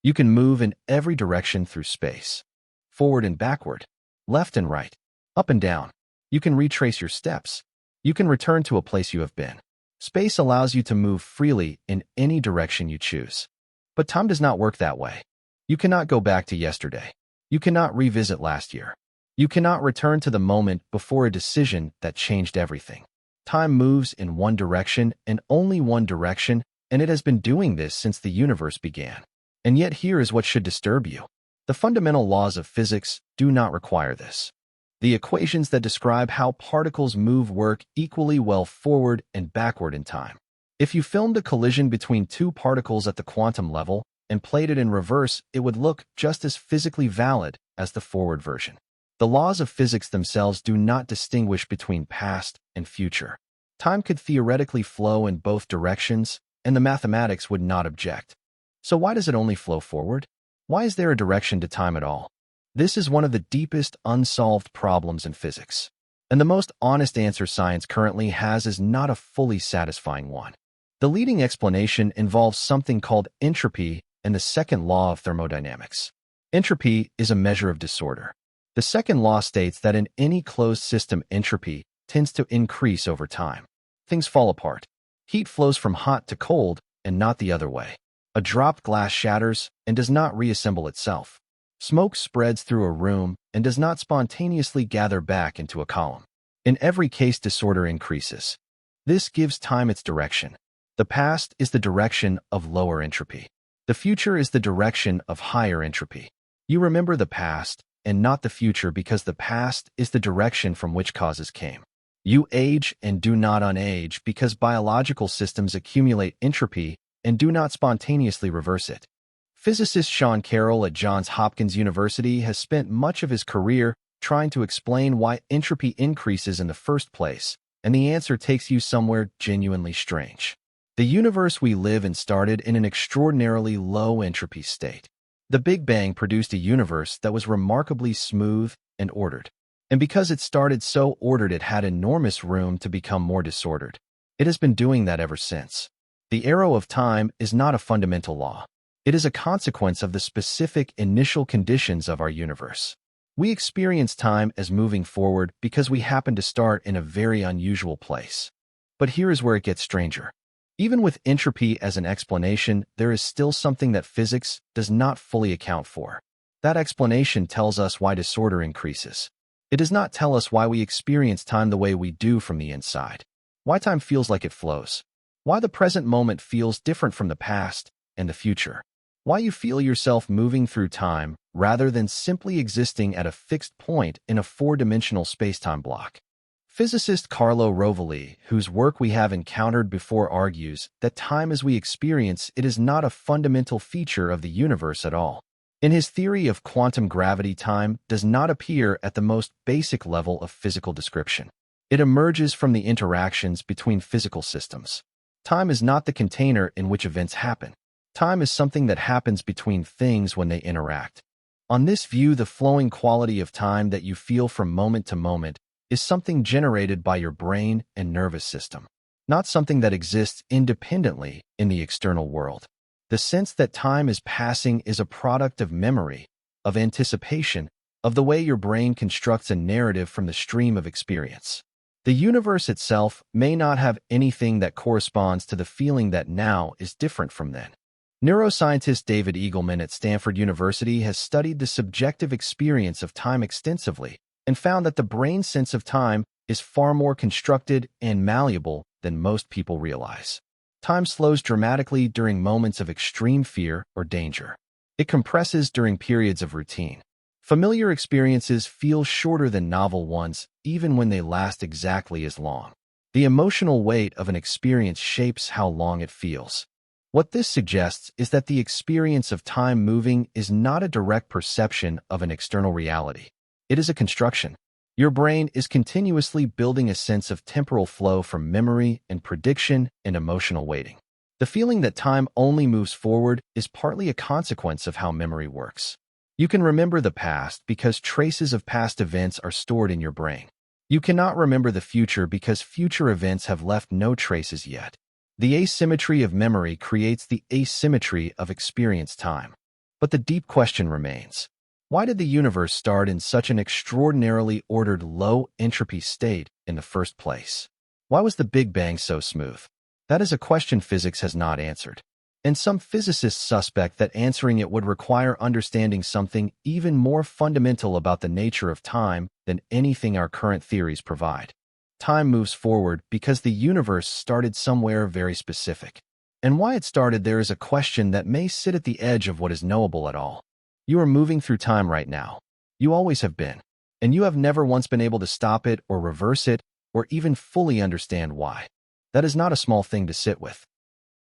You can move in every direction through space, forward and backward, left and right, up and down. You can retrace your steps. You can return to a place you have been. Space allows you to move freely in any direction you choose. But time does not work that way. You cannot go back to yesterday. You cannot revisit last year. You cannot return to the moment before a decision that changed everything. Time moves in one direction and only one direction, and it has been doing this since the universe began. And yet here is what should disturb you. The fundamental laws of physics do not require this. The equations that describe how particles move work equally well forward and backward in time. If you filmed a collision between two particles at the quantum level and played it in reverse, it would look just as physically valid as the forward version. The laws of physics themselves do not distinguish between past and future. Time could theoretically flow in both directions, and the mathematics would not object. So why does it only flow forward? Why is there a direction to time at all? This is one of the deepest unsolved problems in physics. And the most honest answer science currently has is not a fully satisfying one. The leading explanation involves something called entropy and the second law of thermodynamics. Entropy is a measure of disorder. The second law states that in any closed system, entropy tends to increase over time. Things fall apart. Heat flows from hot to cold and not the other way. A dropped glass shatters and does not reassemble itself. Smoke spreads through a room and does not spontaneously gather back into a column. In every case, disorder increases. This gives time its direction. The past is the direction of lower entropy. The future is the direction of higher entropy. You remember the past and not the future because the past is the direction from which causes came. You age and do not unage because biological systems accumulate entropy and do not spontaneously reverse it. Physicist Sean Carroll at Johns Hopkins University has spent much of his career trying to explain why entropy increases in the first place, and the answer takes you somewhere genuinely strange. The universe we live in started in an extraordinarily low entropy state. The Big Bang produced a universe that was remarkably smooth and ordered. And because it started so ordered, it had enormous room to become more disordered. It has been doing that ever since. The arrow of time is not a fundamental law. It is a consequence of the specific initial conditions of our universe. We experience time as moving forward because we happen to start in a very unusual place. But here is where it gets stranger. Even with entropy as an explanation, there is still something that physics does not fully account for. That explanation tells us why disorder increases. It does not tell us why we experience time the way we do from the inside. Why time feels like it flows. Why the present moment feels different from the past and the future. Why you feel yourself moving through time rather than simply existing at a fixed point in a four-dimensional space-time block. Physicist Carlo Rovelli, whose work we have encountered before, argues that time as we experience it is not a fundamental feature of the universe at all. In his theory of quantum gravity, time does not appear at the most basic level of physical description. It emerges from the interactions between physical systems. Time is not the container in which events happen. Time is something that happens between things when they interact. On this view, the flowing quality of time that you feel from moment to moment is something generated by your brain and nervous system, not something that exists independently in the external world. The sense that time is passing is a product of memory, of anticipation, of the way your brain constructs a narrative from the stream of experience. The universe itself may not have anything that corresponds to the feeling that now is different from then. Neuroscientist David Eagleman at Stanford University has studied the subjective experience of time extensively and found that the brain's sense of time is far more constructed and malleable than most people realize. Time slows dramatically during moments of extreme fear or danger. It compresses during periods of routine. Familiar experiences feel shorter than novel ones, even when they last exactly as long. The emotional weight of an experience shapes how long it feels. What this suggests is that the experience of time moving is not a direct perception of an external reality. It is a construction. Your brain is continuously building a sense of temporal flow from memory and prediction and emotional weighting. The feeling that time only moves forward is partly a consequence of how memory works. You can remember the past because traces of past events are stored in your brain. You cannot remember the future because future events have left no traces yet. The asymmetry of memory creates the asymmetry of experience time. But the deep question remains. Why did the universe start in such an extraordinarily ordered low-entropy state in the first place? Why was the Big Bang so smooth? That is a question physics has not answered. And some physicists suspect that answering it would require understanding something even more fundamental about the nature of time than anything our current theories provide. Time moves forward because the universe started somewhere very specific. And why it started there is a question that may sit at the edge of what is knowable at all. You are moving through time right now. You always have been. And you have never once been able to stop it or reverse it or even fully understand why. That is not a small thing to sit with.